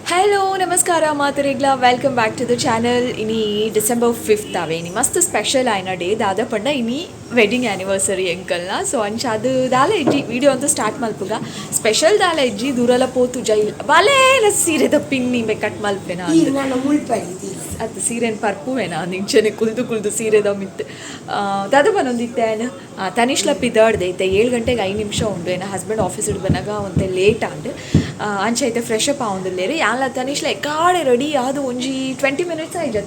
Hello ನಮಸ್ಕಾರ ಮಾತರಿಗ್ಲಾ welcome back to the channel. ಇನಿ ಡಿಸೆಂಬರ್ 5th ಅವೆ ಇನಿ ಮಸ್ತ್ ಸ್ಪೆಷಲ್ ಆಯ್ನ ಡೇ ದಾದ ಪಂಡ ಇನಿ ವೆಡ್ಡಿಂಗ್ ಆ್ಯನಿವರ್ಸರಿ ಎಂಕಲ್ನ. ಸೊ ಅಂಚ ಅದು ದಾಲ ಇಜ್ಜಿ ವಿಡಿಯೋ ಅಂತೂ ಸ್ಟಾರ್ಟ್ ಮಲ್ಪುಗ ಸ್ಪೆಷಲ್ ದಾಲ ಇಜ್ಜಿ ದೂರಲ ಪೋತು ಜೈಲ್ ಬಾಲೇನ ಸೀರೆ ದಪ್ಪಿಂಗ್ ನೀ ಕಟ್ ಮಲ್ಪೆನ ಅದು ಸೀರೆನ ಪರ್ಪುವೇನ ನಿಂಚನೆ ಕುಲ್ದು ಸೀರೆದ ಮಿತ್ತು ದಾದ ಬಂದೊಂದಿತ್ತೇನು ತನಿಷ್ಲ ಪಿದಾಡ್ದೆ ಐತೆ 7 ಗಂಟೆಗೆ 5 ನಿಮಿಷ ಉಂಡು ಏನ ಹಸ್ಬೆಂಡ್ ಆಫೀಸ್ ಇಡ್ ಬನ್ನಾಗ ಒಂತೆ ಲೇಟ್ ಆಂಡ್ ಅಂಚ ಐತೆ ಫ್ರೆಶ್ ಅಪ್ ಆವಂದಿಲ್ಲೇರಿ ಯಾನ್ಲ ತನಿಷ್ಲ ಎಕ್ಕಾಡೆ ರೆಡಿ ಆದು ಒಂಜಿ 20 ಮಿನಿಟ್ಸ್ ಆಯ್ಜ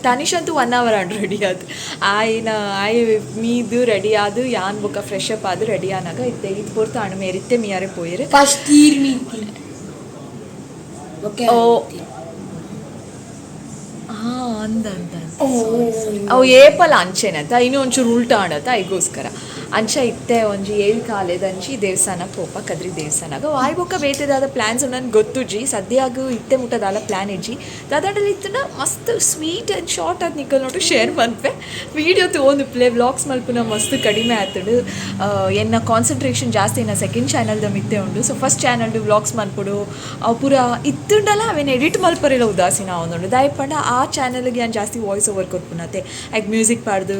ತನಿಷ್ ಅಂತೂ 1 ಅವರ್ ಆಂಡ್ ರೆಡಿ ಆದು ಆಯ್ ಮೀದು ರೆಡಿ ಆದು ಯಾನ್ ಬೊಕ್ಕ ಫ್ರೆಶ್ ಅಪ್ ಆದು ರೆಡಿ ಆನಾಗ ಇತ್ತೆ ಇದು ಪೊರ್ತು ಅಣ್ಣ ಮೇರಿತ್ತೆ ಮಿಯಾರೆ ಪೋಯಿರು ಫಸ್ಟ್ ಈರ್ ಮೀತಿ ಓಕೆ ಓ ಹಾಂ ಅಂದ ಅವು ಏಪಲ ಅಂಚೆನತ ಇನ್ನೂ ಒಂಚೂರು ಉಲ್ಟಾ ಆಡತ್ತ ಐಗೋಸ್ಕರ ಅಂಚ ಇತ್ತೆ ಒಂಜಿ 7 ಕಾಲೇದಂಚಿ ದೇವಸ್ಥಾನ ಪೋಪ ಕದ್ರಿ ದೇವಸ್ಥಾನಗ ವಾಯ್ ಬೊಕ್ಕ ಬೇತೆದಾದ ಪ್ಲ್ಯಾನ್ಸ್ ನನ್ಗೆ ಗೊತ್ತುಜಿ ಸದ್ಯಾಗ ಇತ್ತೆ ಮುಟ್ಟದಾಲ ಪ್ಲ್ಯಾನ್ ಇಜ್ಜಿ ದಾದಾಡಲ್ಲಿ ಇತ್ತನ ಮಸ್ತ್ ಸ್ವೀಟ್ ಆ್ಯಂಡ್ ಶಾರ್ಟ್ ಆದ ನಿಕ್ಕಲ್ ನೋಟು ಶೇರ್ ಮನ್ಪೆ ವೀಡಿಯೋ ತೊಗೊಂಡು ಪ್ಲೇ ವ್ಲಾಗ್ಸ್ ಮಲ್ಪುನ ಮಸ್ತ್ ಕಡಿಮೆ ಆತಡು ಎನ್ನ ಕಾನ್ಸಂಟ್ರೇಷನ್ ಜಾಸ್ತಿ ಎನ್ನ ಸೆಕೆಂಡ್ ಚಾನಲ್ದ ಮಿತ್ತೆ ಉಂಡು. ಸೊ ಫಸ್ಟ್ ಚಾನಲ್ಡು ವ್ಲಾಗ್ಸ್ ಮಲ್ಪುಡು ಅವು ಪೂರ ಇತ್ತುಂಡಲ್ಲ ಅವೇನು ಎಡಿಟ್ ಮಲ್ಪರೆಲ್ಲ ಉದಾಸೀನ ಅವನುಂಡು ದಾಯಪಂಡ ಆ ಚಾನಲ್ಗೆ ನಾನು ಜಾಸ್ತಿ ವಾಯ್ಸ್ ಓವರ್ ಕೊರ್ಪುನತೆ ಆಯ್ಕೆ ಮ್ಯೂಸಿಕ್ ಪಾಡ್ದು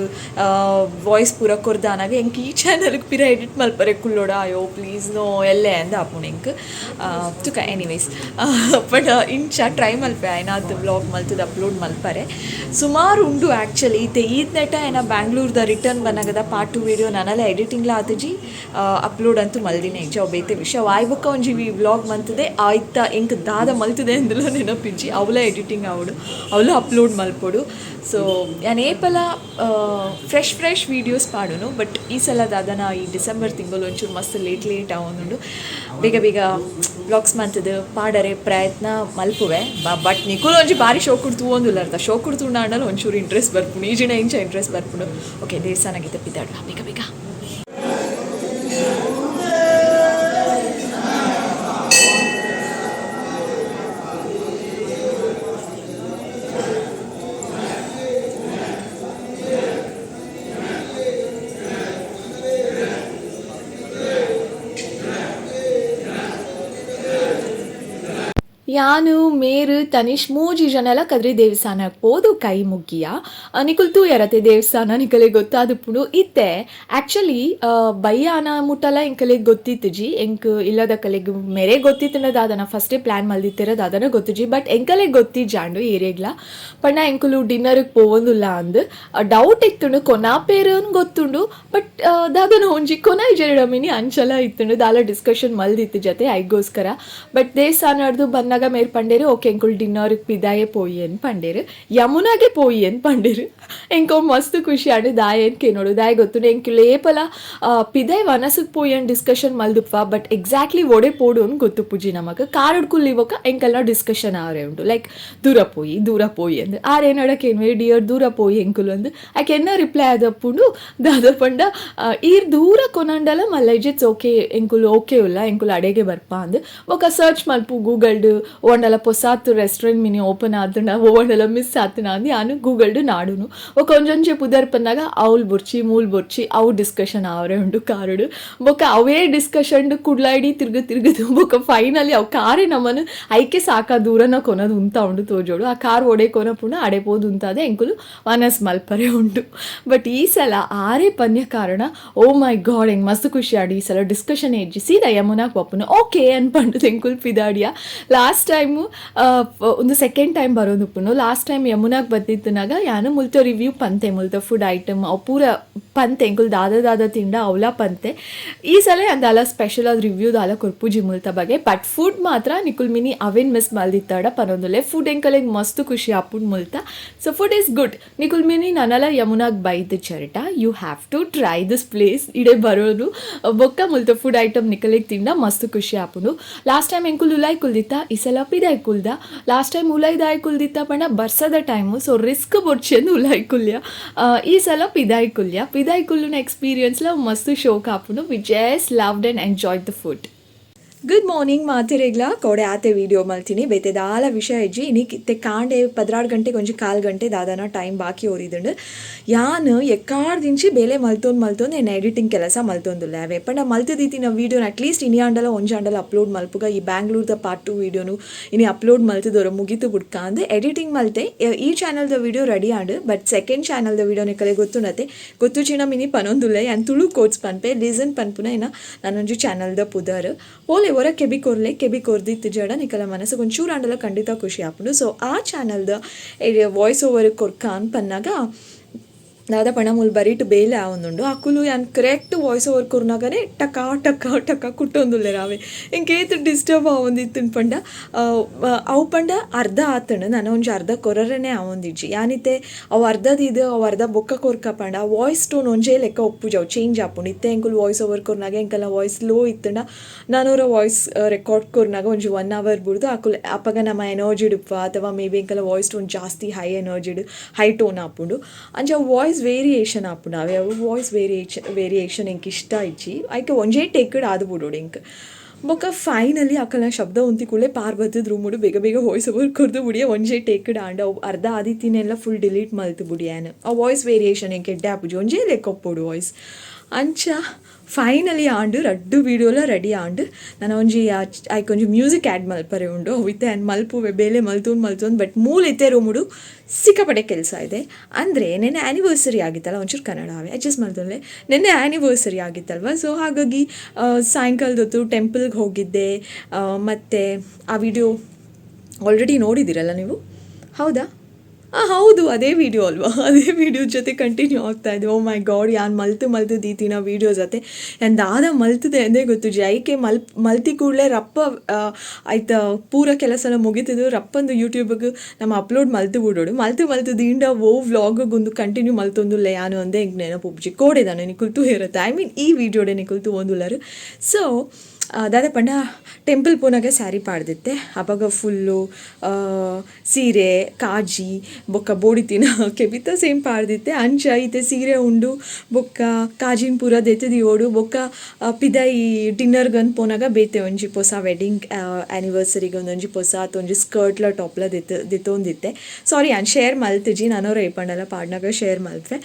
ವಾಯ್ಸ್ ಪೂರ ಕೊರ್ದಾನಾಗ ಎಂಕ್ ಈ ಚಾನಲ್ಗೆ ಪಿರ ಎಡಿಟ್ ಮಲ್ಪರೆ ಕುಲ್ಲೋಡ ಅಯ್ಯೋ ಪ್ಲೀಸ್ ನೋ ಎಲ್ಲೇ ಅಂದ ಅಪ್ಪು ಎಂಕ್ ತುಕ ಎನಿವೇಸ್ ಬಟ್ ಇಂಚ ಟ್ರೈ ಮಲ್ಪೆ ಏನಾದ್ರು ವ್ಲಾಗ್ ಮಲ್ತದ ಅಪ್ಲೋಡ್ ಮಲ್ಪರೆ ಸುಮಾರು ಉಂಡು ಆ್ಯಕ್ಚುಲಿ ಇತ್ತೆ ಈದ್ ನೆಟ ಏನ ಬ್ಯಾಂಗ್ಳೂರ್ದ ರಿಟರ್ನ್ ಬನ್ನಾಗದ ಪಾರ್ಟ್ 2 ವಿಡಿಯೋ ನನ್ನೆಲ್ಲ ಎಡಿಟಿಂಗ್ಲ ಆತಜಿ ಅಪ್ಲೋಡ್ ಅಂತೂ ಮಲ್ದಿನೇ ಇಜ್ಜಿ ಅವು ಬೇತೆ ವಿಷಯ ವಾಯ್ಬಕ್ಕ ಒಂಜಿ ವ್ಲಾಗ್ ಮಂತದೆ ಆಯ್ತಾ ಎಂಕ್ ದಾದ ಮಲ್ತದೆ ಅಂದಲ ನೆನಪಿಜ್ಜಿ ಅವಲ ಎಡಿಟಿಂಗ್ ಆವಡು ಅವಲ ಅಪ್ಲೋಡ್ ಮಲ್ಪೊಡು. ಸೊ ನಾನು ಏಪಲ ಫ್ರೆಶ್ ವೀಡಿಯೋಸ್ ಪಾಡೋನು ಬಟ್ ಈ ಸಲ ದಾದನ ಈ ಡಿಸೆಂಬರ್ ತಿಂಗಳು ಒಂಚೂರು ಮಸ್ತ್ ಲೇಟ್ ಆವೊಂದುಂಡು ಬೇಗ ವ್ಲಾಗ್ಸ್ ಮಂತದ್ದು ಪಾಡರೆ ಪ್ರಯತ್ನ ಮಲ್ಪುವೆ ಬಟ್ ನಿಕುಲು ಒಂಜಿ ಭಾರಿ ಶೋ ಕುಡ್ತು ಒಂದಿಲ್ಲ ಅರ್ಥ ಶೋ ಕುಡ್ತು ಅಂಡಲ್ಲ ಒಂಚೂರು ಇಂಟ್ರೆಸ್ಟ್ ಬರ್ಪುಂಡು ಈಜಿನ ಇಂಚ ಇಂಟ್ರೆಸ್ಟ್ ಬರ್ಪುಂಡು. ಓಕೆ ದೇವಸ್ಥಾನಕ್ಕೆ ತಪ್ಪಿದ್ದಾಡುವ ಬೇಗ ಯಾನು ಮೇರು ತನಿಷ್ ಮೂಜಿ ಜನಲ ಕದ್ರಿ ದೇವಸ್ಥಾನಕ್ಕೆ ಹೋದು ಕೈ ಮುಗ್ಗಿಯ ನಿಕುಲ್ ತೂ ಎರತೆ ದೇವಸ್ಥಾನ ನಿಕಲೆ ಗೊತ್ತಾದಪ್ಪುಡು ಇತ್ತೆ ಆ್ಯಕ್ಚುಲಿ ಬಯ್ಯಾನ ಮುಟ್ಟಲ ಎಂಕಲೆ ಗೊತ್ತಿತ್ತು ಜಿ ಎಂಕ್ ಇಲ್ಲದ ಕಲೆಗೆ ಮೇರೆ ಗೊತ್ತಿತ್ತನದ ಅದನ್ನು ಫಸ್ಟೇ ಪ್ಲ್ಯಾನ್ ಮಲ್ದಿತ್ತಿರೋದು ಅದನ್ನು ಗೊತ್ತು ಬಟ್ ಎಂಕಲೆ ಗೊತ್ತಿಜ್ಜಾಂಡು ಏರಿಯಾಗ್ಲ ಪಣ್ಣ ಎಂಕುಲು ಡಿನ್ನರಿಗೆ ಪೋವೊಂದುಲ್ಲ ಅಂದು ಡೌಟ್ ಇತ್ತುಂಡು ಕೊನಾ ಪೇರನ್ ಗೊತ್ತುಂಡು ಬಟ್ ದಾದನ ಒಂಜಿ ಕೊನ ಇಜೆರಡಮಿನಿ ಅಂಚಲ ಇತ್ತುಂಡು ದಾಲ ಡಿಸ್ಕಷನ್ ಮಲ್ದಿತ್ತು ಜೊತೆ ಐಗೋಸ್ಕರ ಬಟ್ ದೇವಸ್ಥಾನ ಹಿಡ್ದು ಬಂದಾಗ ಮೇರ್ ಪಂಡೇರು ಓಕೆ ಎಂಕುಲ್ ಡಿನ್ನರ್ಗೆ ಪಿದಾಯೇ ಪೋಯಿ ಅನ್ ಪಂಡೇರು ಯಮುನಾಗೆ ಪೋಯಿ ಅನ್ ಪಂಡೇರು ಎಂಕೊ ಮಸ್ತ್ ಖುಷಿ ಆಡು ದಾಯ ಏನು ಕೇನೋಡು ದಾಯ ಗೊತ್ತು ಎಂಕು ಲೇಪಲ ಪಿದಾಯ್ ವನಸಕ್ಕೆ ಪೋಯಿ ಅನ್ ಡಿಸ್ಕಷನ್ ಮಲ್ದುಪ್ಪ ಬಟ್ ಎಕ್ಸಾಕ್ಟ್ಲಿ ಒಡೆ ಪೋಡು ಅನ್ ಗೊತ್ತು ಪೂಜಿ ನಮಗೆ ಕಾರ್ ಹಿಡ್ಕುಲ್ ಇವಾಗ ಎಂಕಲ್ನ ಡಿಸ್ಕಷನ್ ಆರೆ ಉಂಟು ಲೈಕ್ ದೂರ ಪೋಯಿ ಅಂದ್ರೆ ಆರೇನಡಕ್ಕೆ ಏನು ಡಿಯರ್ ದೂರ ಪೋಯಿ ಎಂಕುಲು ಅಂದು ಆಕೆ ಎನ್ನ ರಿಪ್ಲೈ ಆದಪ್ಪುಂಡು ದಾದ ಪಂಡ ಈರ್ ದೂರ ಕೊನಂಡಲ ಮಲ್ಲೈಜಿಟ್ಸ್ ಓಕೆ ಎಂಕುಲು ಓಕೆ ಇಲ್ಲ ಎಂಕುಲು ಅಡೆಗೆ ಬರ್ಪ ಅಂದು ఒక ಸರ್ಚ್ ಮಲ್ಪು ಗೂಗಲ್ಡು ಒಂಡಲ ಪೊಸಾತ್ ರೆಸ್ಟೋರೆಂಟ್ ಮಿನಿ ಓಪನ್ ಆತನ ಒಂಡಲ ಮಿಸ್ ಆತನ ಅಂದು ನಾನು ಗೂಗಲ್ಡು ನಾಡುನು ಒಂಜೊಂಜೆ ಪುದರ್ ಪಂದಾಗ ಅವ್ಲು ಬುರ್ಚಿ ಮೂಲ್ ಬುರ್ಚಿ ಅವು ಡಿಸ್ಕಷನ್ ಅವರೇ ಉಂಡು ಕಾರುಡು ಬೊಕ್ಕ ಅವೇ ಡಿಸ್ಕಷನ್ ಕುಡ್ಲಾಡಿ ತಿರ್ಗದು ಬೊಕ್ಕ ಫೈನಲಿ ಅವು ಕಾರೇ ನಮ್ಮನ್ನು ಐಕೆ ಸಾಕ ದೂರನ ಕೊನದು ಉಂತ ಉಂಡು ತೋಜೋಡು ಆ ಕಾರ್ ಒಡೆ ಕೊನ ಪುಣ ಅಡೆಪೋದು ಉಂತಾದೆ ಎಂಕುಲು ವನಸ್ ಮಲ್ಪರೆ ಉಂಟು. ಬಟ್ ಈ ಸಲ ಆರೇ ಪನ್ಯ ಕಾರಣ ಓ ಮೈ ಗಾಡ್ ಹೆಂಗೆ ಮಸ್ತ್ ಖುಷಿ ಆಡಿ ಈ ಸಲ ಡಿಸ್ಕಷನ್ ಹೆಜ್ಜಿ ಸೀದಾ ಯಮುನಾಕ್ ಪಪ್ಪುನು ಓಕೆ ಅನ್ಪಂಡು ಎಂಕುಲ್ ಪಿದಾಡಿಯ ಲಾಸ್ಟ್ ಟೈಮು ಒಂದು ಸೆಕೆಂಡ್ ಟೈಮ್ ಬರೋದುಪ್ಪುನು ಲಾಸ್ಟ್ ಟೈಮ್ ಯಮುನಾಗ್ ಬಂದಿತ್ತನಾಗ ಯಾನು ಮುಲ್ತ ರಿವ್ಯೂ ಪಂತೆ ಮುಲ್ತ ಫುಡ್ ಐಟಮ್ ಅವು ಪೂರ ಪಂತೆ ಎಂಕುಲ್ ದಾದ ತಿಂಡ ಅವಲ ಪಂತೆ ಈ ಸಲ ಅಂದಾಲ ಸ್ಪೆಷಲ್ ಆದ ರಿವ್ಯೂ ದಾಲ ಕೊರ್ಪುಜಿ ಮುಲ್ತ ಬಗ್ಗೆ ಬಟ್ ಫುಡ್ ಮಾತ್ರ ನಿಕುಲ್ ಮಿನಿ ಅವೇನ್ ಮಿಸ್ ಮಲ್ದಿತ್ತಾಡ ಪನೊಂದುಲೆ ಫುಡ್ ಎಂಕಲೆಗೆ ಮಸ್ತ್ ಖುಷಿ ಅಪ್ಪುಡ್ ಮುಲ್ತ. ಸೊ ಫುಡ್ ಈಸ್ ಗುಡ್ ನಿಕುಲ್ ಮಿನಿ ನನ್ನಲ್ಲ ಯಮುನಾಗ್ ಬೈದ್ ಚರಿಟ you have to try this place ಇಡೆ ಬರೋದು ಬೊಕ್ಕ ಮುಲ್ತ ಫುಡ್ ಐಟಮ್ ನಿಕಲಿಗೆ ತಿಂಡ ಮಸ್ತ್ ಖುಷಿ ಆಪುಂಡು. ಲಾಸ್ಟ್ ಟೈಮ್ ಎಂಕುಲ್ ಉಲಾಯ್ ಕುಲ್ದಿತ್ತ ಈ ಸಲ ಪಿದಾಯ್ ಕುಲ್ದ ಲಾಸ್ಟ್ ಟೈಮ್ ಉಲಾಯ್ದಾಯ್ ಕುಲ್ದಿತ್ತ ಪಂಡ ಬರ್ಸದ ಟೈಮು ಸೊ ರಿಸ್ಕ್ ಬೊಡ್ಚಿ ಅಂದು ಉಲಾಯ್ ಕುಲ್ಯ ಈ ಸಲ ಪಿದಾಯ್ ಕುಲ್ಯನ ಎಕ್ಸ್ಪೀರಿಯನ್ಸ್ಲ ಮಸ್ತ್ ಶೋಕ್ ಆಪುಂಡು we just loved and enjoyed the food. Good morning ಮಾತಿರೆಗ್ಲ ಕೊಡೆ ಆತೆ ವಿಡಿಯೋ ಮಲ್ತೀನಿ ಬೇತೆ ದಾಲ ವಿಷಯ ಇಜ್ಜಿ ಇನಿಕ್ ಇತ್ತೆ ಕಾಂಡೆ 16 ಗಂಟೆಗೆ ಒಂಜಿ 1/4 ಗಂಟೆ ದಾದನ ಟೈಮ್ ಬಾಕಿ ಓರಿದುಂಡು ಯಾನ್ ಎಕ್ಕಾಡ್ ದಿಂಚಿ ಬೇಲೆ ಮಲ್ತೊಂದು ಏನು ಎಡಿಟಿಂಗ್ ಕೆಲಸ ಮಲ್ತೊಂದುಲ್ಲೆ ಅವೆ ಪಂಡ ಮಲ್ತದೀತಿನ ವೀಡಿಯೋನ ಅಟ್ಲೀಸ್ಟ್ ಇನಿ ಆಂಡಲ ಒಂಜಾಂಡಲ ಅಪ್ಲೋಡ್ ಮಲ್ಪುಗ ಈ ಬ್ಯಾಂಗ್ಳೂರ್ದ ಪಾರ್ಟ್ 2 ವೀಡಿಯೋನು ಇನಿ ಅಪ್ಲೋಡ್ ಮಲ್ತದವರು ಮುಗಿತು ಬುಡ್ಕ ಅಂದು ಎಡಿಟಿಂಗ್ ಮಲ್ತೆ ಈ ಚಾನಲ್ದ ವೀಡಿಯೋ ರೆಡಿ ಆಂಡು ಬಟ್ ಸೆಕೆಂಡ್ ಚಾನಲ್ದ ವೀಡಿಯೋ ನಿಕಲೆ ಗೊತ್ತುಂಡತೆ ಗೊತ್ತು ಚಿನ ಮಿನಿ ಪನೊಂದುಲ್ಲೆ ಯಾನ್ ತುಳು ಕೋಟ್ಸ್ ಪನ್ಪೆ ಲಿಸನ್ ಪನ್ಪುನ ಏನ ನಾನೊಂಜಿ ಚಾನಲ್ದ ಪುದರ್ ಓಲೆ ಹೊರ ಕೆಬಿ ಕೊರ್ದಿತ್ತು ಜಡ ನಿಕಲ ಮನಸ್ಸು ಒಂಚೂರು ಆಂಡಲ ಖಂಡಿತ ಖುಷಿ ಆಪುಂಡು ಸೊ ಆ ಚಾನಲ್ದ ವಾಯ್ಸ್ ಓವರ್ ಕೊರ್ಕ ಅನ್ಪನ್ನಾಗ ದಾದ ಪಣ ಮುಲ್ ಬರೀಟ್ ಬೇಲೆ ಆವೊಂದುಂಡು ಅಕುಲು ಯಾನ್ ಕರೆಕ್ಟ್ ವಾಯ್ಸ್ ಓವರ್ ಕೊರ್ನಾಗನೆ ಟಕ ಟಕ ಟಕ ಕುಟ್ಟೊಂದುಲ್ಲೆ ರಾವೆ ಇಂಕೇತ್ ಡಿಸ್ಟರ್ಬ್ ಆವೊಂದಿತ್ತು ಪಂಡ ಅವು ಪಂಡ ಅರ್ಧ ಆತಂಡು ನಾನು ಒಂಜಿ ಅರ್ಧ ಕೊರರನೆ ಆವೊಂದಿಜ್ಜಿ ಯಾನಿತ್ತೆ ಅವು ಅರ್ಧದಿದ್ದು ಅವು ಅರ್ಧ ಬೊಕ್ಕ ಕೊರ್ಕ ಪಂಡ ವಾಯ್ಸ್ ಟೋನ್ ಒಂಜೇ ಲೆಕ್ಕ ಒಪ್ಪುಜವು ಚೇಂಜ್ ಆಪುಂಡು ಇತ್ತೆ ಎಂಕುಲು ವಾಯ್ಸ್ ಓವರ್ ಕೊರ್ನಾಗ ಎಂಕಲ್ಲ ವಾಯ್ಸ್ ಲೋ ಇತ್ತಂಡ ನಾನೂರ ವಾಯ್ಸ್ ರೆಕಾರ್ಡ್ ಕೊರ್ನಾಗ ಒಂಜಿ 1 hour ಬುಡ್ದು ಅಕುಲು ಅಪಗ ನಮ್ಮ ಎನರ್ಜಿ ಡುಪ್ಪ ಅಥವಾ ಮೇ ಬಿ ಎಂಕಲ್ಲ ವಾಯ್ಸ್ ಟೋನ್ ಜಾಸ್ತಿ ಹೈ ಎನರ್ಜಿಡ್ ಹೈ ಟೋನ್ ಆಪುಂಡು ಅಂಚ ವಾಯ್ಸ್ ವೇರಿಯೇಷನ್ ಆಪುಂಡು ಅವೆ ಅವು ವಾಯ್ಸ್ ವೇರಿಯೇಷನ್ ಎಂಕ್ ಇಷ್ಟ ಇಜ್ಜಿ ಐಕೆ ಒಂಜೇ ಟೇಕಡ್ ಆದು ಬುಡೋಡು ಎಂಕ್ ಬೊಕ್ಕ ಫೈನಲಿ ಅಕಲ್ನ ಶಬ್ದ ಉಂತಿಕುಳೆ ಪಾರ್ ಬತ್ತದ ರೂಮುಡು ಬೇಗ ಬೇಗ ವಾಯ್ಸ್ ಓವರ್ ಕೊರ್ದು ಬುಡಿಯ ಒಂಜೇ ಟೇಕಡ್ ಆಂಡ ಅವು ಅರ್ಧ ಆದಿತ್ತಿನೆಲ್ಲ ಫುಲ್ ಡಿಲೀಟ್ ಮಲ್ತು ಬುಡಿಯಾನ ಆ ವಾಯ್ಸ್ ವೇರಿಯೇಷನ್ ಎಂಕ್ ಎಡ್ಡೆ ಆಪುಜಿ ಒಂಜೇ ಲೆಕ್ಕ ಒಪ್ಪೋಡು ವಾಯ್ಸ್ ಅಂಚ ಫೈನಲಿ ಆಂಡು ರಡ್ಡು ವೀಡಿಯೋಲ ರೆಡಿ ಆಂಡು ನಾನು ಒಂಜಿ ಐಕೊಂಜಿ ಮ್ಯೂಸಿಕ್ ಆ್ಯಡ್ ಮಲ್ಪರೆ ಉಂಡು ಅವಿತ್ತೆ ಆ್ಯಂಡ್ ಮಲ್ಪುವೆ ಬೇಲೆ ಮಲ್ತೊಂದು ಬಟ್ ಮೂಲಿತ್ತೆ ರೂಮುಡು ಸಿಕ್ಕಾಪಟ್ಟೆ ಕೆಲಸ ಇದೆ ಅಂದರೆ ನೆನ್ನೆ ಆ್ಯನಿವರ್ಸರಿ ಆಗಿತ್ತಲ್ಲ ಒಂಚೂರು ಕನ್ನಡ ಅವೇ ಅಡ್ಜಸ್ಟ್ ಮಾಡ್ದಲ್ಲೇ ನೆನ್ನೆ ಆ್ಯನಿವರ್ಸರಿ ಆಗಿತ್ತಲ್ವ ಸೊ ಹಾಗಾಗಿ ಸಾಯಂಕಾಲದೊತ್ತು ಟೆಂಪಲ್ಗೆ ಹೋಗಿದ್ದೆ ಮತ್ತು ಆ ವಿಡಿಯೋ ಆಲ್ರೆಡಿ ನೋಡಿದ್ದೀರಲ್ಲ ನೀವು ಹೌದಾ ಹೌದು ಅದೇ ವಿಡಿಯೋ ಅಲ್ವಾ ಅದೇ ವಿಡಿಯೋ ಜೊತೆ ಕಂಟಿನ್ಯೂ ಆಗ್ತಾ ಇದೆ ಓ ಮೈ ಗಾಡ್ ಯಾನ್ ಮಲ್ತು ದೀತಿನ ವೀಡಿಯೋ ಜೊತೆ ಎಂದಾದ ಮಲ್ತದೆ ಎಂದೇ ಗೊತ್ತು ಐಕೆ ಮಲ್ತಿ ಕೂಡಲೇ ರಪ್ಪ ಆಯ್ತು ಪೂರ ಕೆಲಸನ ಮುಗಿತಿದ್ದು ರಪ್ಪಂದು ಯೂಟ್ಯೂಬ್ಗೆ ನಮ್ಮ ಅಪ್ಲೋಡ್ ಮಲ್ತು ಬಿಡೋಡು ಮಲ್ತು ದೀಂಡ ಓ ವ್ಲಾಗ್ಗೊಂದು ಕಂಟಿನ್ಯೂ ಮಲ್ತೊಂದುಲ್ಲ ಯಾನು ಅಂದೆ ಎಂಗೆ ನೆನಪು ಉಬ್ಜಿ ಕೋಡೆದಾನೆ ನಿಕುಲ್ತು ಇರುತ್ತೆ ಐ ಮೀನ್ ಈ ವಿಡಿಯೋಡೆ ನಿಕುಲ್ತು ಒಂದುಲ್ಲರು ಸೊ ದಾದ ಪಂಡ ಟೆಂಪಲ್ ಪೋನಾಗ ಸ್ಯಾರಿ ಪಾಡ್ದಿತ್ತೆ ಅವಾಗ ಫುಲ್ಲು ಸೀರೆ ಕಾಜಿ ಬೊಕ್ಕ ಬೋಡಿತಿನ ಕೆಬಿತ ಸೇಮ್ ಪಾಡ್ದಿತ್ತೆ ಅಂಚ ಐತೆ ಸೀರೆ ಉಂಡು ಬೊಕ್ಕ ಕಾಜಿನ ಪೂರ ದೆತ್ತದಿ ಓಡು ಬೊಕ್ಕ ಪಿದಾಯಿ ಡಿನ್ನರ್ಗಂದು ಪೋನಾಗ ಬೇತೆ ಒಂಜಿ ಪೊಸ ವೆಡ್ಡಿಂಗ್ ಆ್ಯನಿವರ್ಸರಿಗೆ ಒಂದೊಂಜಿ ಪೊಸ ಒಂಜಿ ಸ್ಕರ್ಟ್ಲ ಟಾಪ್ಲ ದೆತ್ತೊಂದಿತ್ತೆ ಸಾರಿ ನಾನು ಶೇರ್ ಮಲ್ತಿಜಿ ನಾನೋ ರೇಪಂಡಲ್ಲ ಪಾಡ್ನಾಗ ಶೇರ್ ಮಲ್ತೆ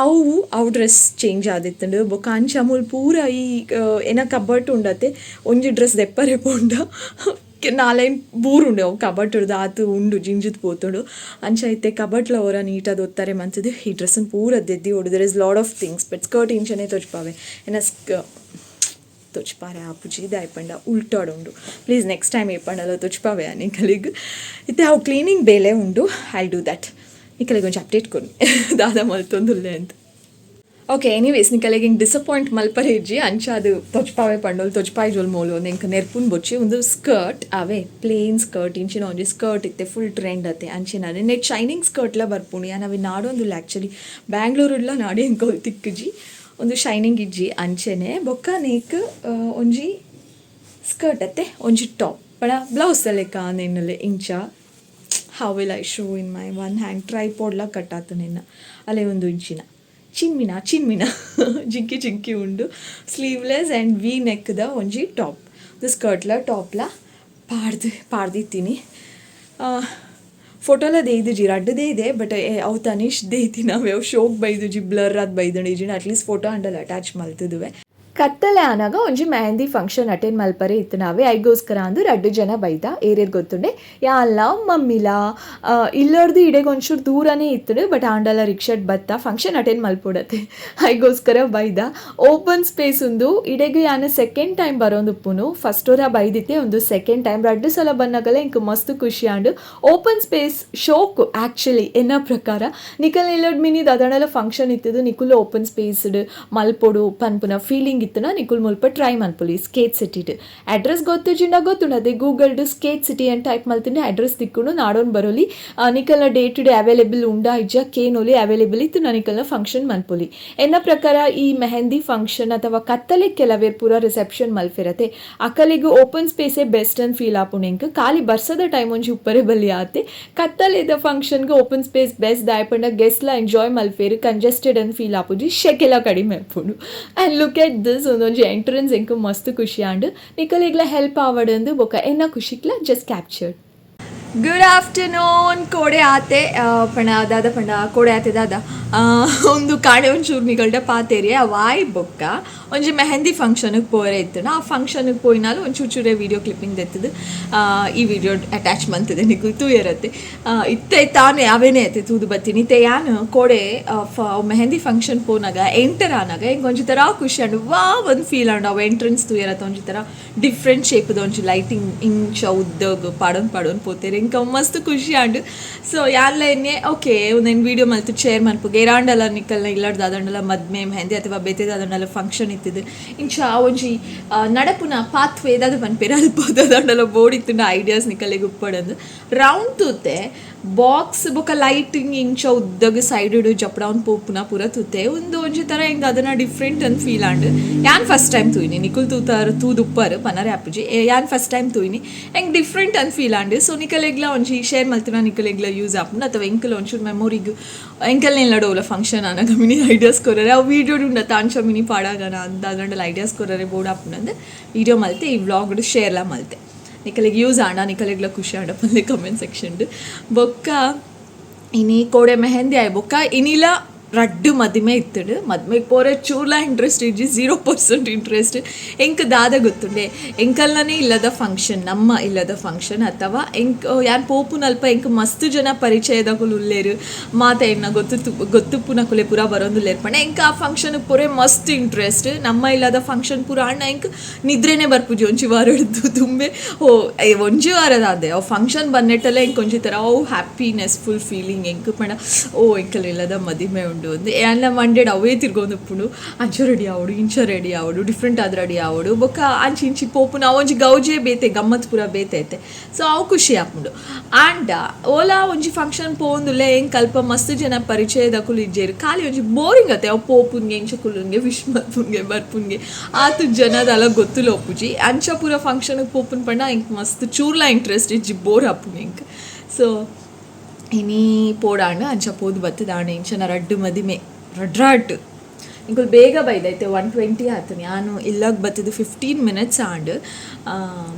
ಅವು ಡ್ರೆಸ್ ಚೇಂಜ್ ಆದಿತ್ತಂಡು ಬೊಕ್ಕ ಅಂಚ ಅಮೂಲ್ ಪೂರ ಈ ಏನ ಕಬ್ಬಟ್ಟು ಉಂಡತ್ತೆ ಒಂಜಿ ಡ್ರೆಸ್ ದೆಪ್ಪರೆ ಪೋಂಡ 4 ಬೂರು ಉಂಡೆ ಅವು ಕಬಟ್ ಹಿಡ್ದು ಆತು ಉಂಡು ಜಿಂಜಿದ್ ಪೋತುಂಡು ಅಂಚ ಐತೆ ಕಬಟ್ಲ ಅವರ ನೀಟಾದ ಒತ್ತಾರೆ ಮಂತದ್ದು ಈ ಡ್ರೆಸ್ಸನ್ನು ಪೂರ ದೆದ್ದಿ ಹೊಡು there is lot of things but skirt ಇಂಚನೆ ತೊಚ್ಪಾವೆ ಏನ ತೊಚ್ಪಾರೆ ಆಪುಜಿ ದಾಯ್ಪಂಡ ಉಲ್ಟಾಡುಂಡು ಪ್ಲೀಸ್ ನೆಕ್ಸ್ಟ್ ಟೈಮ್ ಏಪಂಡಲ್ಲ ತೊಚ್ಪಾವೆ ನಿಕಲಿಗೆ ಇತ್ತೆ ಅವು ಕ್ಲೀನಿಂಗ್ ಬೇಲೆ ಉಂಡು ಐ ಡೂ ದ್ಯಾಟ್ ನಿಕಲಿಗೆ ಒಂಚು ಅಪ್ಡೇಟ್ ಕೊಡಿ ದಾದ ಮಲ್ತೊಂದುಲ್ಲೆ ಅಂತ ಓಕೆ ಎನಿವೇಸ್ ನಿಕಲೆಗೆ ಹಿಂಗೆ ಡಿಸಪಾಯಿಂಟ್ ಮಲ್ಪರೆ ಇಜ್ಜಿ ಅಂಚ ಅದು ತೊಚ್ಪಾವೆ ಪಂಡೋಲ್ ತೊಚ್ಪಾಯಿ ಜೋಲ್ ಮೋಲು ಒಂದು ಎಂಕ ನೆರ್ಪುನ್ ಬೊಚ್ಚಿ ಒಂದು ಸ್ಕರ್ಟ್ ಅವೇ ಪ್ಲೇನ್ ಸ್ಕರ್ಟ್ ಇಂಚಿನ ಒಂಜಿ ಸ್ಕರ್ಟ್ ಇತ್ತೆ ಫುಲ್ ಟ್ರೆಂಡ್ ಅತ್ತೆ ಅಂಚಿನ ನೆಟ್ ಶೈನಿಂಗ್ ಸ್ಕರ್ಟ್ಲ ಬರ್ಪುಣಿ ನಾವೇ ನಾಡೊಂದುಲ್ಲ ಆ್ಯಕ್ಚುಲಿ ಬ್ಯಾಂಗ್ಳೂರುಡ್ಲ ನಾಡಿ ಎಂಕ ತಿಕ್ಕಜಿ ಒಂದು ಶೈನಿಂಗ್ ಇಜ್ಜಿ ಅಂಚೆನೆ ಬೊಕ್ಕ ನೇಕ್ ಒಂಜಿ ಸ್ಕರ್ಟ್ ಅತ್ತೆ ಒಂಜಿ ಟಾಪ್ ಪಡ ಬ್ಲೌಸ್ ಲೆಕ್ಕ ನೆನ್ನಲೆ ಇಂಚ how will I show in my own hand ಟ್ರೈಪೋಡ್ಲ ಕಟ್ಟಾತು ನಿನ್ನ ಅಲ್ಲೇ ಒಂದು ಇಂಚಿನ ಚಿನ್ಮಿನ ಜಿಂಕಿ ಉಂಡು ಸ್ಲೀವ್ಲೆಸ್ ಆ್ಯಂಡ್ ವಿ ನೆಕ್ದ ಒಂಜಿ ಟಾಪ್ ಇದು ಸ್ಕರ್ಟ್ಲ ಟಾಪ್ಲ ಪಾಡ್ದಿತ್ತೀನಿ ಫೋಟೋಲ ದೇಯ್ದು ಜಿ ರಡ್ಡದೇ ಇದೆ ಬಟ್ ಅವು ತನೀಶ್ ದೇಯ್ತಿ ನಾವು ಶೋಕ್ ಬೈದು ಜಿ ಬ್ಲರ್ ಅದು ಬೈದಂಡು ಈಜಿನ ಅಟ್ಲೀಸ್ಟ್ ಫೋಟೋ ಹಂಡಲ್ಲಿ ಅಟ್ಯಾಚ್ ಮಲ್ತಿದ್ವಿ ಕತ್ತಲೆ ಆನಾಗ ಒಂಜಿ ಮೆಹಂದಿ ಫಂಕ್ಷನ್ ಅಟೆಂಡ್ ಮಲ್ಪರೆ ಇತ್ತು ನಾವೇ ಐಗೋಸ್ಕರ ಅಂದು 2 ಜನ ಬೈದ ಏರಿಯರ್ ಗೊತ್ತುಂಡೆ ಯಾಲ್ಲ ಮಮ್ಮಿಲ ಇಲ್ಲರ್ದು ಇಡೆಗೆ ಒಂಚೂರು ದೂರನೇ ಇತ್ತು ಬಟ್ ಆಂಡಲ ರಿಕ್ಷಾಡ್ ಬತ್ತ ಫಂಕ್ಷನ್ ಅಟೆಂಡ್ ಮಲ್ಪೊಡತ್ತೆ ಐಗೋಸ್ಕರ ಬೈದ ಓಪನ್ ಸ್ಪೇಸ್ ಒಂದು ಇಡೆಗೆ ಯಾನ ಸೆಕೆಂಡ್ ಟೈಮ್ ಬರೋಂದುಪ್ಪುನು ಫಸ್ಟ್ ಅವರ ಬೈದಿತ್ತೆ ಒಂದು ಸೆಕೆಂಡ್ ಟೈಮ್ 2 ಸಲ ಬಂದಾಗಲ್ಲ ಇಂಕ ಮಸ್ತ್ ಖುಷಿ ಆಂಡು ಓಪನ್ ಸ್ಪೇಸ್ ಶೋಕು ಆ್ಯಕ್ಚುಲಿ ಎನ್ನ ಪ್ರಕಾರ ನಿಕಲ್ ಎಲ್ಲಡ್ ಮಿನಿದು ಅದನ್ನೆಲ್ಲ ಫಂಕ್ಷನ್ ಇತ್ತಿದ್ದು ನಿಕುಲು ಓಪನ್ ಸ್ಪೇಸ್ಡ್ ಮಲ್ಪೊಡು ಪನ್ಪುನ ಫೀಲಿಂಗ್ ಇತ್ತನ ನಿಕುಲ್ ಮುಲ್ಪ ಟ್ರೈ ಮನ್ಪುಲಿ ಸ್ಕೇಟ್ ಸಿಟಿಡ್ ಅಡ್ರೆಸ್ ಗೊತ್ತುಂಡು ಅದೇ ಗೂಗಲ್ಡ್ ಸ್ಕೇಟ್ ಸಿಟಿ ಅಂತ ಟೈಪ್ ಮಲ್ತಿಂಡೆ ಅಡ್ರೆಸ್ ತಿಕ್ಕೊಂಡು ನಾಡೋನ್ ಬರೋಲಿ ನಿಕಲ್ನ ಡೇ ಟು ಡೇ ಅವೈಲೇಬಲ್ ಉಂಡಾ ಇಜ್ಜ ಕೇನೋಲಿ ಅವೈಲೇಬಲ್ ಇತ್ತು ನಿಕಲ್ನ ಫಂಕ್ಷನ್ ಮನ್ಪುಲಿ ಎನ್ನ ಪ್ರಕಾರ ಈ ಮೆಹಂದಿ ಫಂಕ್ಷನ್ ಅಥವಾ ಕತ್ತಲೆ ಕೆಲವೇರ್ ಪೂರ ರಿಸೆಪ್ಷನ್ ಮಲ್ಫಿರತ್ತೆ ಅಕಲಿಗೂ ಓಪನ್ ಸ್ಪೇಸೇ ಬೆಸ್ಟ್ ಅಂತ ಫೀಲ್ ಆಪುಣೆಂಕ್ ಖಾಲಿ ಬರ್ಸದ ಟೈಮ್ ಒಂಜಿ ಉಪ್ಪರೆ ಬಲ್ಲಿ ಆತೆ ಕತ್ತಲೆದ ಫಂಕ್ಷನ್ಗೆ ಓಪನ್ ಸ್ಪೇಸ್ ಬೆಸ್ಟ್ ದಾಯ್ಪಂಡ ಗೆಸ್ಟ್ಲ ಎಂಜಾಯ್ ಮಲ್ಫೇರು ಕಂಜೆಸ್ಟೆಡ್ ಅಂತ ಫೀಲ್ ಆಪುಜಿ ಶೆಕೆಲ್ಲ ಕಡಿಮೆ ಆಪುಂಡು and look at this so ಒಂದೊಂಜಿ ಎಂಟ್ರೆನ್ಸ್ ಎಂಕ್ ಮಸ್ತ್ ಖುಷಿ ಆಂಡ್ ನಿಕಲೆಗ್ಲ ಹೆಲ್ಪ್ ಆವಡಂದು ಬೊಕ ಎನ್ನ ಖುಷಿಕ್ಲ ಜಸ್ಟ್ ಕ್ಯಾಪ್ಚರ್ಡ್. ಗುಡ್ ಆಫ್ಟರ್ನೂನ್ ಕೋಡೆ ಆತೆ ಪಂಡ ದಾದ ಪಂಡ ಕೋಡೆ ಆತೆ ದಾದ ಒಂದು ಕಾಣೆ ಒಂಚೂರು ನಿಗಲ್ಡ ಪಾತೇರಿ ವಾಯ್ ಬೊಕ್ಕ ಒಂಜಿ ಮೆಹಂದಿ ಫಂಕ್ಷನ್ಗೆ ಪೋರೆ ಇತ್ತು. ಆ ಫಂಕ್ಷನ್ಗೆ ಪೋಯಿನಾಲು ಒಂದು ಚೂರೇ ವೀಡಿಯೋ ಕ್ಲಿಪ್ಪಿಂಗ್ ತೆತ್ತದು ಈ ವಿಡಿಯೋ ಅಟ್ಯಾಚ್ ಮಂತದೆ ನಿಗೂ ತೂಯರತ್ತೆ ಇತ್ತೆ ತಾನೇ ಅವೇನೇ ಐತೆ ತೂದು ಬತ್ತೀನಿ ಇತ್ತೆ ಯಾನು ಕೋಡೆ ಮೆಹಂದಿ ಫಂಕ್ಷನ್ ಪೋನಾಗ ಎಂಟರ್ ಆನಾಗ ಹಿಂಗೆ ಒಂಜಿ ಥರ ಖುಷಿ ಅಂಡು ಒಂದು ಫೀಲ್ ಅಂಡು ಅವು ಎಂಟ್ರೆನ್ಸ್ ತೂಯರತ್ತೆ ಒಂಜಿ ಥರ ಡಿಫ್ರೆಂಟ್ ಶೇಪ್ದು ಒಂಜಿ ಲೈಟಿಂಗ್ ಇಂಚ ಉದ್ದಗ ಪಾಡೋನ್ ಪೋತೇರಿ ಇಂಕ ಮಸ್ತ್ ಖುಷಿ ಅಂಡು. ಸೊ ಯಾನ್ಲ ಎನ್ನೆ ಓಕೆ ಒಂದೇನು ವೀಡಿಯೋ ಮಲ್ತು ಶೇರ್ ಮನ್ಪು ಗೇರಾಂಡಲ ನಿಕ್ಕಲ್ನ ಇಲ್ಲಡ್ದು ಅದಂಡಲ ಮದ್ಮೆ ಮೆಹಂದಿ ಅಥವಾ ಬೇತೆದ ಅದಂಡಲ ಫಂಕ್ಷನ್ ಇತ್ತಿದ್ದು ಇಂಚ ಒಂಜಿ ನಡಪುನ ಪಾತ್ವೇ ದಾದ ಪನ್ಪೇರು ಅಲ್ಪೋದು ಅದಂಡಲ ಬೋರ್ಡ್ ಇತ್ತು ಐಡಿಯಾಸ್ ನಿಕ್ಕಲ್ಲಿಗೆ ಉಪ್ಪಡಂದು ರೌಂಡ್ ತೂತೆ ಬಾಕ್ಸ್ ಬೊಕ ಲೈಟಿಂಗ್ ಇಂಚ ಉದ್ದಗ ಸೈಡ್ ಜಪ್ಡೌನ್ ಪೋಪುನ ಪೂರ ತೂತೆ ಒಂದು ಒಂಜಿ ಥರ ಹಿಂಗೆ ಅದನ್ನು ಡಿಫ್ರೆಂಟ್ ಅಂತ ಫೀಲ್ ಆಂಡ್ ಯಾನ್ ಫಸ್ಟ್ ಟೈಮ್ ತೂಯಿನಿ ನಿಕುಲ್ ತೂದುಪ್ಪರು ಪನರೆ ಆಪುಜಿ ಯಾನ್ ಫಸ್ಟ್ ಟೈಮ್ ತೂಯಿನಿ ಹೆಂಗೆ ಡಿಫ್ರೆಂಟ್ ಅಂತ ಫೀಲ್ ಆಂಡ್. ಸೊ ನಿಕಲೆಗ್ಲ ಒಂಜಿ ಶೇರ್ ಮಲ್ತಿನ ನಿಕಲೆಗ್ಲ ಯೂಸ್ ಆಪುಂಡು ಅಥವಾ ಎಂಕಲ್ ಒಂಚೂರು ಮೆಮೊರಿಗೂ ಎಂಕಲ್ನೇ ಲಡೋಲ ಫಂಕ್ಷನ್ ಆನಾಗ ಮಿನಿ ಐಡಿಯಾಸ್ ಕೊರರೆ ಅವು ವೀಡಿಯೋ ಉಂಡ ತಾಂಚ ಮಿನಿ ಪಾಡಾಗನ ಅಂತ ಅದ್ರಂಡಲ್ಲ ಐಡಿಯಾಸ್ ಕೊರರೆ ಬೋರ್ಡ್ ಆಪುಂಡು ವೀಡಿಯೋ ಮಲ್ತೆ ಈ ವ್ಲಾಗ್ ಶೇರ್ಲ ಮಲ್ತೆ ನಿಕಲಿಗೆ ಯೂಸ್ ಆಂಡ ನಿಕಲೆಗ್ಲ ಖುಷಿ ಆಂಡ ಪಲ್ಲೆ ಕಮೆಂಟ್ ಸೆಕ್ಷನ್ ಬೊಕ್ಕ ಇನಿ ಕೋಡೆ ಮೆಹಂದಿ ಆಯ್ ಬೊಕ್ಕ ಇನಿಲ ರಡ್ಡು ಮದಿಮೆ ಇತ್ತಡು ಮದ್ಮೆಗೆ ಪೋರೆ ಚೂರ್ಲ ಇಂಟ್ರೆಸ್ಟ್ ಇಜ್ಜಿ 0% ಇಂಟ್ರೆಸ್ಟ್ ಎಂಕ್ ದಾದ ಗೊತ್ತುಂಡೆ ಎಂಕಲ್ನೇ ಇಲ್ಲದ ಫಂಕ್ಷನ್ ನಮ್ಮ ಇಲ್ಲದ ಫಂಕ್ಷನ್ ಅಥವಾ ಎಂಕ್ ಯಾನ್ ಪೋಪುನಲ್ಪ ಎಂಕ್ ಮಸ್ತ್ ಜನ ಪರಿಚಯದಕುಲು ಉಲ್ಲೇರು ಮಾತ ಎನ್ನ ಗೊತ್ತುಪ್ಪುನ ಕುಲೆ ಪೂರ ಬರೋದುಲ್ಲೇರು ಪಂಡ ಎಂಕ್ ಆ ಫಂಕ್ಷನ್ ಪೂರೆ ಮಸ್ತ್ ಇಂಟ್ರೆಸ್ಟ್ ನಮ್ಮ ಇಲ್ಲದ ಫಂಕ್ಷನ್ ಪೂರ ಅಣ್ಣ ಎಂಕ್ ನಿದ್ರೆನೇ ಬರ್ಪುಜಿ ಒಂಜಿ ವಾರ ಹಿಡ್ದು ತುಂಬೆ ಒಂಜಿ ವಾರದಾದೆ ಅವು ಫಂಕ್ಷನ್ ಬಂದೆಟ್ಟಲ್ಲ ಎಂಕ್ ಒಂಜಿ ಥರ ಹ್ಯಾಪಿನೆಸ್ ಫುಲ್ ಫೀಲಿಂಗ್ ಎಂಕ್ ಪಂಡ ಎಂಕಲ್ ಇಲ್ಲದ ಮದಿಮೆ ಉಂಟು ಒಂದು ಎಲ್ಲ ಮಂಡೇಡ್ ಅವೇ ತಿರ್ಗೊಂದುಪ್ಪುಂಡು ಅಂಚ ರೆಡಿ ಆವಡು ಇಂಚ ರೆಡಿ ಆವಡು ಡಿಫ್ರೆಂಟ್ ಆದ ರೆಡಿ ಆವಡು ಬೊಕ್ಕ ಅಂಚಿ ಇಂಚಿ ಪೋಪುನ ಒಂಜಿ ಗೌಜೆ ಬೇತೆ ಗಮ್ಮತ್ ಪೂರ ಬೇತೆ ಐತೆ. ಸೊ ಅವು ಖುಷಿ ಆಪುಂಡು ಆಂಡ ಓಲಾ ಒಂಜಿ ಫಂಕ್ಷನ್ ಪೋಂದುಲೆ ಹೆಂಗೆ ಕಲ್ಪ ಮಸ್ತ್ ಜನ ಪರಿಚಯದಕುಲು ಇಜ್ಜೇರು ಖಾಲಿ ಒಂಜಿ ಬೋರಿಂಗ್ ಅತ್ತೆ ಅವು ಪೋಪುನ್ಗೆ ಇಂಚ ಕುಲುನ್ಗೆ ವಿಶ್ ಮಲ್ಪುನ್ಗೆ ಬರ್ಪುನ್ಗೆ ಆತು ಜನದಲ್ಲ ಗೊತ್ತುಲು ಒಪ್ಪುಜಿ ಅಂಚ ಪೂರ ಫಂಕ್ಷನ್ಗೆ ಪೋಪುನ್ ಪಂಡ ಹಿಂಗೆ ಮಸ್ತ್ ಚೂರ್ಲ ಇಂಟ್ರೆಸ್ಟ್ ಇಜ್ಜಿ ಬೋರ್ ಆಪುನ್ ಹಿಂಗೆ. ಸೊ ಇನಿ ಪೋಡಾಂಡ ಅಂಚ ಪೋದು ಬತ್ತದಾಂಡ ಇಂಚನ ರಡ್ಡು ಮದಿಮೆ ರಡ್ರಾಟ್ ಇಂಕುಲ್ ಬೇಗ ಬೈದೈತೆ 120 ಆಯ್ತು ನಾನು ಇಲ್ಲಾಗ ಬತ್ತಿದ್ದು 15 ಮಿನಿಟ್ಸ್ ಆಂಡ್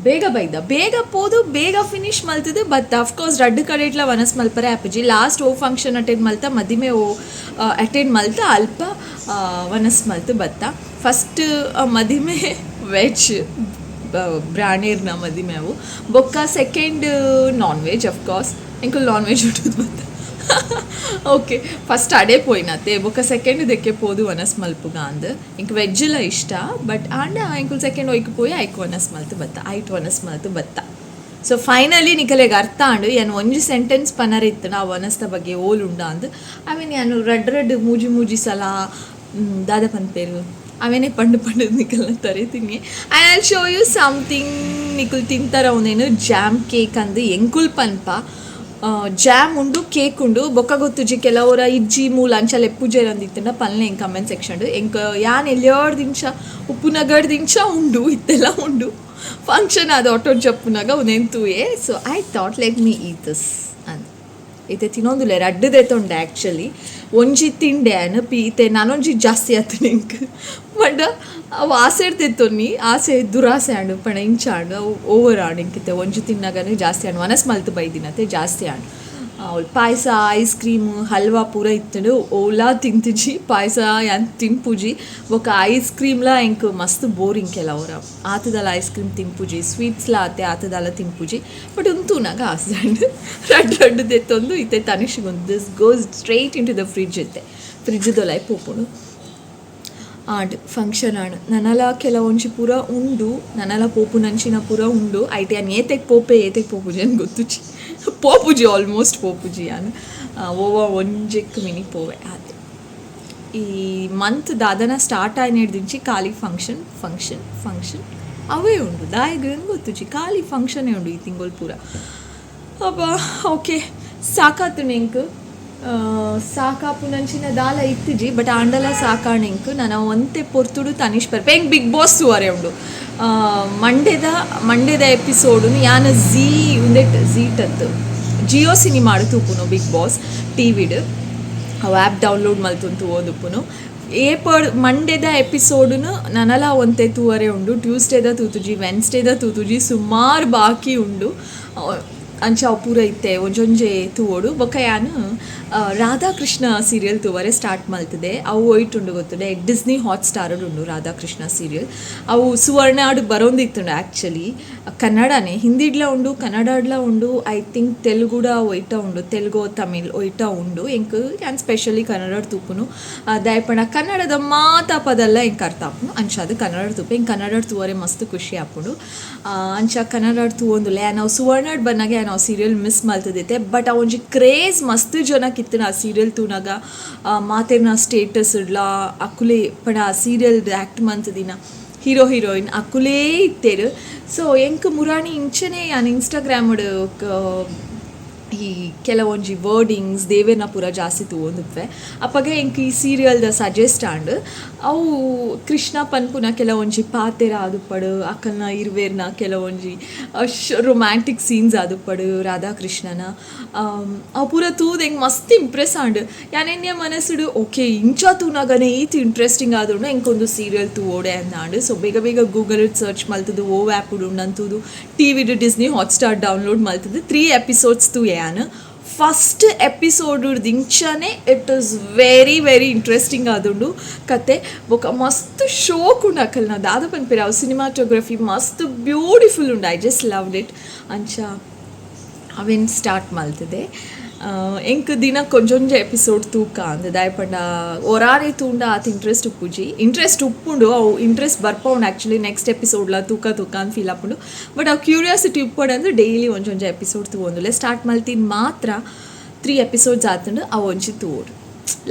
ಬೇಗ ಬೈದ ಬೇಗ ಪೋದು ಬೇಗ ಫಿನಿಶ್ ಮಲ್ತಿದ್ದು ಬತ್ತ ಅಫ್ಕೋರ್ಸ್ ರಡ್ಡು ಕಡೆ ಇಟ್ಲ ವನಸ್ ಮಲ್ಪರೆ ಆಪಜಿ ಲಾಸ್ಟ್ ಫಂಕ್ಷನ್ ಅಟೆಂಡ್ ಮಲ್ತ ಮದಿಮೆ ಅಟೆಂಡ್ ಮಲ್ತ ಅಲ್ಪ ವನಸ್ ಮಲ್ತು ಬತ್ತ ಫಸ್ಟ್ ಮದಿಮೆ ವೆಜ್ ಬ್ರಾಣೇರ್ನ ಮದಿಮೆ ಅವು ಬೊಕ್ಕ ಸೆಕೆಂಡ್ ನಾನ್ ವೆಜ್ ಅಫ್ಕೋರ್ಸ್ ಇಂಕುಲ್ ನಾನ್ ವೆಜ್ ಉಂಟು ಬತ್ತ ಓಕೆ ಫಸ್ಟ್ ಅಡೇ ಪೋಯ್ನತ್ತೆ ಬೊಕ್ಕ ಸೆಕೆಂಡ್ ಇದಕ್ಕೆ ಪೋದು ವನಸ್ ಮಲ್ಪುಗ ಅಂದ್ ಇಂಕ ವೆಜ್ಜೆಲ್ಲ ಇಷ್ಟ ಬಟ್ ಆಂಡ ಇಂಕುಲ್ ಸೆಕೆಂಡ್ ಒಯ್ಕು ಪೋಯಿ ಐಕ್ ವನಸ್ ಮಲ್ತು ಬತ್ತ ಐಟ್ ವನಸ್ ಮಲ್ತು ಬತ್ತ. ಸೊ ಫೈನಲಿ ನಿಕಲೆಗೆ ಅರ್ಥ ಆಂಡು ಏನು ಒಂಜಿ ಸೆಂಟೆನ್ಸ್ ಪನರ ಇತ್ತು ನಾ ವನಸ್ದ ಬಗ್ಗೆ ಓಲುಂಡ ಅಂದ್ ಅವೇನು ನಾನು ರಡ್ ಮೂಜಿ ಸಲ ದಾದ ಪನ್ಪೇರು ಅವೇನೇ ಪಂಡು ನಿಕಲ್ನ ತರಿತೀನಿ. And I show you something ನಿಕುಲ್ ತಿಂತಾರ ಅವನೇನು ಜಾಮ್ ಕೇಕ್ ಅಂದು ಎಂಕುಲ್ ಪನ್ಪ ಜಾಮ್ ಉಂಡು ಕೇಕ್ ಉಂಡು ಬೊಕ್ಕ ಗೊತ್ತುಜಿ ಕೆಲವರ ಇಜ್ಜಿ ಮೂಲ ಅಂಚಲ್ಲ ಎಪ್ಪುಜೇರ್ ಅಂದಿತ್ತಂಡ ಪಲ್ಲೆ ಎಂಕ್ ಕಮೆಂಟ್ ಸೆಕ್ಷನ್ ಎಂಕ್ ಯಾನ್ ಎಲ್ಲಿಯೋಡ್ ದಿಂಚ ಉಪ್ಪುನಗಡ್ ದಿಂಚ ಉಂಡು ಇತ್ತೆಲ್ಲ ಉಂಡು ಫಂಕ್ಷನ್ ಅದು ಆಟೋ ಜಪ್ಪುನಾಗ ಉನೆಂತುಯೇ. So I thought let me eat this ಅಂತ ಈತೆ ತಿನ್ನೊಂದುಲೆ ರಡ್ಡದೆ ತೊಂಡೆ ಆ್ಯಕ್ಚುಲಿ ಒಂಜಿ ತಿಂಡೆ ಪೀತೆ ನಾನೊಂಜಿ ಜಾಸ್ತಿ ಆತು ನಿಂಕ್ ಬಟ್ ಅವು ಆಸೆ ಇರ್ತಿತ್ತೊನ್ನಿ ಆಸೆ ದುರಾಸೆ ಆಂಡು ಪಣ ಇಂಚ ಆಂಡು ಅವು ಓವರ್ ಆಂಡು ಇಂಕಿತ್ತೆ ಒಂಜಿ ತಿನ್ನಾಗನೇ ಜಾಸ್ತಿ ಆಂಡು ವನಸ್ ಮಲ್ತು ಬೈದಿನತ್ತೆ ಜಾಸ್ತಿ ಆಂಡು ಅವಳು ಪಾಯಸ ಐಸ್ ಕ್ರೀಮ್ ಹಲ್ವಾ ಪೂರ ಇತ್ತಡು ಓಲಾ ತಿಂತಿಜಿ ಪಾಯಸ ಯಾನ್ ತಿನ್ಪುಜಿ ಬೊಕ ಐಸ್ ಕ್ರೀಮ್ಲ ಎಂಕ್ ಮಸ್ತ್ ಬೋರಿಂಗ್ ಕೆಲವರ ಆತದಲ್ಲ ಐಸ್ ಕ್ರೀಮ್ ತಿನ್ಪುಜಿ ಸ್ವೀಟ್ಸ್ಲ ಆತೆ ಆತದಲ್ಲ ತಿನ್ಪುಜಿ ಬಟ್ ಉಂತೂನಾಗ ಆಸಂಡು ರಡ್ಡು ತೆತ್ತೊಂದು ಇತ್ತೆ ತನಿಷ್ಗೊಂದು this goes straight into the fridge ಇತ್ತೆ ಫ್ರಿಡ್ಜ್ದೊಲೈ ಪೋಪುಡು ಆಂಡ್ ಫಂಕ್ಷನ್ ಆಂಡ್ ನನಲ ಕೆಲವೊಂಜಿ ಪೂರ ಉಂಡು ನನಲ ಪೋಪು ನಂಚಿನ ಪೂರ ಉಂಡು ಐಟೆ ಅನ್ ಏತೆಕ್ ಪೋಪುಜಿ ಅನ್ ಗೊತ್ತುಜಿ ಪೋಪುಜಿ ಆಲ್ಮೋಸ್ಟ್ ಪೋಪುಜಿ ಅನ್ ಓವ ಒಂಜೆಕ್ ಮಿನಿ ಪೋವೆ ಅದೇ ಈ ಮಂತ್ ದಾದನ ಸ್ಟಾರ್ಟ್ ಆಯ್ನ ಹಿಡ್ದಿಂಚಿ ಖಾಲಿ ಫಂಕ್ಷನ್ ಅವೇ ಉಂಡು ದಾಯಿಗ್ರಂಗೆ ಗೊತ್ತುಜಿ ಖಾಲಿ ಫಂಕ್ಷನೇ ಉಂಡು ಈ ತಿಂಗಳು ಪೂರ ಅಬ್ಬ ಓಕೆ ಸಾಕಾತು ನಿಂಕ್ ಸಾಕಾಪು ನಂಚಿನ ದಾಲ ಇತ್ತಿಜಿ ಬಟ್ ಆಂಡಲ ಸಾಕಾಣಿಂಕ್ ನಾನು ಒಂತೆ ಪೊರ್ತುಡು ತನಿಷ್ ಬರ್ಪೆ ಹೆಂಗೆ ಬಿಗ್ ಬಾಸ್ ಸುವರೆ ಉಂಡು ಮಂಡೇದ ಎಪಿಸೋಡು ಯಾನ ಝೀಟತ್ತು ಜಿಯೋ ಸಿನಿಮಾಡು ತೂಪುನು ಬಿಗ್ ಬಾಸ್ ಟಿವಿಡ್ ಅವು ಆ್ಯಪ್ ಡೌನ್ಲೋಡ್ ಮಲ್ತುಂತು ಓದುಪ್ಪುನು ಮಂಡೇದ ಎಪಿಸೋಡ್ನು ನನಲ ಒಂತೆ ತೂವರೆ ಉಂಡು, ಟ್ಯೂಸ್ಡೇದ ತೂತುಜಿ, ವೆನ್ಸ್ಡೇದ ತೂತುಜಿ, ಸುಮಾರು ಬಾಕಿ ಉಂಡು. ಅಂಚ ಅವು ಪೂರ ಇತ್ತೆ ಒಂಜೊಂಜೆ ತೂವೋಡು. ಬೊಕ ಯಾನು ರಾಧಾಕೃಷ್ಣ ಸೀರಿಯಲ್ ತೂವರೆ ಸ್ಟಾರ್ಟ್ ಮಲ್ತದೆ. ಅವು ಒಯ್ಟುಂಡು ಗೊತ್ತುಂಡೆ, ಡಿಸ್ನಿ ಹಾಟ್ ಸ್ಟಾರಡ್ ಉಂಡು ರಾಧಾಕೃಷ್ಣ ಸೀರಿಯಲ್. ಅವು ಸುವರ್ಣ ಬರೋಂದಿತ್ತುಂಡು ಆ್ಯಕ್ಚುಲಿ. ಕನ್ನಡನೇ, ಹಿಂದಿಡ್ಲ ಉಂಡು, ಕನ್ನಡಡ್ಲ ಉಂಡು, ಐ ಥಿಂಕ್ ತೆಲುಗುಡ ಒಯ್ಟ ಉಂಡು, ತೆಲುಗು ತಮಿಳ್ ಒಯ್ಟ ಉಂಡು. ಎಂಕ್ ಯಾನ್ ಸ್ಪೆಷಲಿ ಕನ್ನಡ ತೂಪುನು ದಯಪಣ ಕನ್ನಡದ ಮಾತಾ ಪದಲ್ಲ ಎಂಕ್ ಅರ್ಥ ಆಪುನು. ಅಂಚ ಅದು ಕನ್ನಡ ತೂಪೆ ಎಂಕ್ ಕನ್ನಡ ತೂವರೆ ಮಸ್ತ್ ಖುಷಿ ಆಪುಂಡು. ಅಂಚ ಕನ್ನಡ ತೂವೊಂದುಲೆ ನಾವು ಸುವರ್ಣಡ್ ಬನ್ನಾಗೆ ನಾವು ಸೀರಿಯಲ್ ಮಿಸ್ ಮಲ್ತದೈತೆ. ಬಟ್ ಆ ಒಂಜಿ ಕ್ರೇಜ್ ಮಸ್ತ್ ಜನಕ್ಕೆ ಇತ್ತು ಆ ಸೀರಿಯಲ್ ತೂನಾಗ. ಮಾತೇನ ಸ್ಟೇಟಸ್ ಇಡ್ಲ ಅಕುಲೆ ಪಣ ಆ ಸೀರಿಯಲ್ ಆ್ಯಕ್ಟ್ ಮಂತದಿನ ಹೀರೋ ಹೀರೋಯಿನ್ ಅಕುಲೇ ಇತ್ತೇರು. ಸೊ ಎಂಕ್ ಮುರಾಣಿ ಇಂಚನೆ ಯಾನ್ ಇನ್ಸ್ಟಾಗ್ರಾಮಡ್ ಈ ಕೆಲವೊಂಜಿ ವರ್ಡಿಂಗ್ಸ್ ದೇವೇರ್ನ ಪೂರ ಜಾಸ್ತಿ ತೂವೊಂದುಪ್ಪೆ. ಅಪ್ಪಗೆ ಎಂಕ್ ಈ ಸೀರಿಯಲ್ದ ಸಜೆಸ್ಟ್ ಆಂಡ್ ಅವು ಕೃಷ್ಣ ಪನ್ಪುನ ಕೆಲವೊಂಜಿ ಪಾತೆರ ಆದುಪ್ಪಡು, ಅಕ್ಕಲ್ನ ಇರುವೇರ್ನ ಕೆಲವೊಂಜಿ ರೊಮ್ಯಾಂಟಿಕ್ ಸೀನ್ಸ್ ಆದುಪ್ಪಡು ರಾಧಾಕೃಷ್ಣನ. ಅವು ಪೂರ ತೂದು ಎಂಕ್ ಮಸ್ತ್ ಇಂಪ್ರೆಸ್ ಆಂಡ್ ಯಾನೆನ್ಯ ಮನಸ್ಸುಡು ಓಕೆ ಇಂಚ ತೂನಾಗನೆ ಈತು ಇಂಟ್ರೆಸ್ಟಿಂಗ್ ಆದುಂಡು ಎಂಕೊಂದು ಸೀರಿಯಲ್ ತೂವೋಡೆ ಅಂದಾಂಡು. ಸೊ ಬೇಗ ಬೇಗ ಗೂಗಲ್ ಸರ್ಚ್ ಮಲ್ತದು ಓ ಆ್ಯಪ್ ಉಂಡು ಅಂತೂದು ಟಿವಿಡು ಡಿಸ್ನಿ ಹಾಟ್ಸ್ಟಾರ್ ಡೌನ್ಲೋಡ್ ಮಲ್ತದು 3 ಎಪಿಸೋಡ್ಸ್ ತೂ ಯಾನು ಫಸ್ಟ್ ಎಪಿಸೋಡ್ ಇಂಚನೆ it is very very interesting ಆದುಂಡು ಕತೆ. ಬೊಕ ಮಸ್ತ್ ಶೋಕ್ ಉಂಡು ಅಕಲ್ನ ದಾದ ಪನ್ಪೇರ ಅವು ಸಿನಿಮಾಟೋಗ್ರಫಿ ಮಸ್ತ್ ಬ್ಯೂಟಿಫುಲ್ ಉಂಡು. I just loved it. ಅಂಚ ಅವೇನು ಸ್ಟಾರ್ಟ್ ಮಲ್ತದೆ ಎಂಕ್ ದಿನ ಕೊಂಚೊಂಜ ಎಪಿಸೋಡ್ ತೂಕ ಅಂದ ದಾಯಪಂಡ ಒರಾರೆ ತೂಂಡ ಆತ ಇಂಟ್ರೆಸ್ಟ್ ಉಪ್ಪುಂಡು. ಅವು ಇಂಟ್ರೆಸ್ಟ್ ಬರ್ಪೌಂಡು ಆ್ಯಕ್ಚುಲಿ ನೆಕ್ಸ್ಟ್ ಎಪಿಸೋಡ್ಲ ತೂಕ ಅಂತ ಫೀಲ್ ಆಪುಂಡು. ಬಟ್ ಅವು ಕ್ಯೂರಿಯಾಸಿಟಿ ಉಪ್ಪುಂಡು ಅಂದ್ರೆ ಡೈಲಿ ಒಂಜೊಂಜ ಎಪಿಸೋಡ್ ತೂವೊಂದುಲೆ ಸ್ಟಾರ್ಟ್ ಮಲ್ತಿನ ಮಾತ್ರ 3 ಎಪಿಸೋಡ್ಸ್ ಆತುಂಡು ಅವು ಒಂಚಿ ತೂವೋಡು.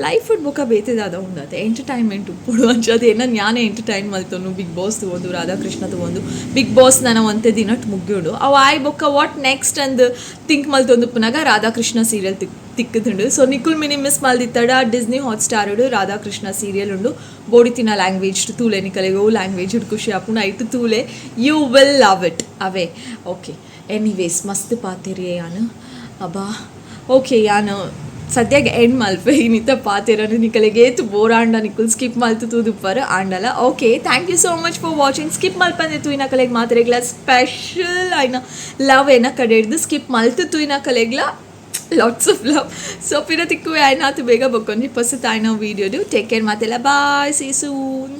ಲೈಫ್ ಬೊಕ ಬೇತೆದಾದ ಉಂಡತೆ ಎಂಟರ್ಟೈನ್ಮೆಂಟ್ ಉಪ್ಪುಡು ಅಂಚದು ಏನ ಜ್ಞಾನೇ ಎಂಟರ್ಟೈನ್ ಮಲ್ತೊನು. ಬಿಗ್ ಬಾಸ್ ತೂವೊಂದು, ರಾಧಾಕೃಷ್ಣ ತೂವೊಂದು. ಬಿಗ್ ಬಾಸ್ ನಾನು ಒಂತೆ ದಿನಟ್ ಮುಗ್ಗಿಯೋಡು ಅವು ಆಯ್ ಬೊಕ್ಕ ವಾಟ್ ನೆಕ್ಸ್ಟ್ ಅಂದ್ ಥಿಂಕ್ ಮಲ್ತೊಂದು ಪುನಗ ರಾಧಾಕೃಷ್ಣ ಸೀರಿಯಲ್ ತಿಕ್ಕುದುಂಡು. ಸೊ ನಿಕುಲ್ ಮಿನಿ ಮಿಸ್ ಮಲ್ದಿತ್ತಡ ಡಿಸ್ನಿ ಹಾಟ್ಸ್ಟಾರ್ಡು ರಾಧಾಕೃಷ್ಣ ಸೀರಿಯಲ್ ಉಂಡು. ಬೋಡಿತಿನ ಲ್ಯಾಂಗ್ವೇಜ್ ತೂಲೆ ನಿಕಲೆಗೆ ಓ ಲ್ಯಾಂಗ್ವೇಜ್ ಖುಷಿ ಆಪುಂಡು ಐಟು ತೂಲೆ ಯು ವಿಲ್ ಲವ್ ಇಟ್ ಅವೇ. ಓಕೆ ಎನಿವೇಸ್ ಮಸ್ತ್ ಪಾತೆರಿ ಯಾನು ಅಬ್ಬಾ. ಓಕೆ ಯಾನು ಸದ್ಯಗೆ ಎಂಡ್ ಮಲ್ಪೆ ಇನ್ನಿತ ಪಾತೆರನು ನಿಕಲೆಗೆ ಏತು ಬೋರ್ ಆಂಡ ನಿಕುಲ್ ಸ್ಕಿಪ್ ಮಲ್ತು ತೂದುಪ್ಪರ ಆಂಡಲ. Okay thank you so much for watching. Skip ಮಲ್ಪಂದೆ ತೂಯಿನ ಕಲೆಗೆ ಮಾತೆರೆಗ್ಲ ಸ್ಪೆಷಲ್ ಆಯ್ನ ಲವ್ ಏನ ಕಡೆ ಹಿಡ್ದು ಸ್ಕಿಪ್ ಮಲ್ತು ತೂಯಿನ ಕಲೆಗ್ಲ ಲಾಟ್ಸ್ ಆಫ್ ಲವ್. ಸೊ ಪಿರ ತಿಕ್ಕುವೆ ಆಯ್ನಾತು ಬೇಗ ಬಕ್ಕೊಂಜಿ ಪೊಸ ತಾಯ್ನ ವೀಡಿಯೋಡು. ಟೇಕ್ ಕೇರ್ ಮಾತೆಲ್ಲ ಬಾಯ್, ಸಿ ಸೂನ್.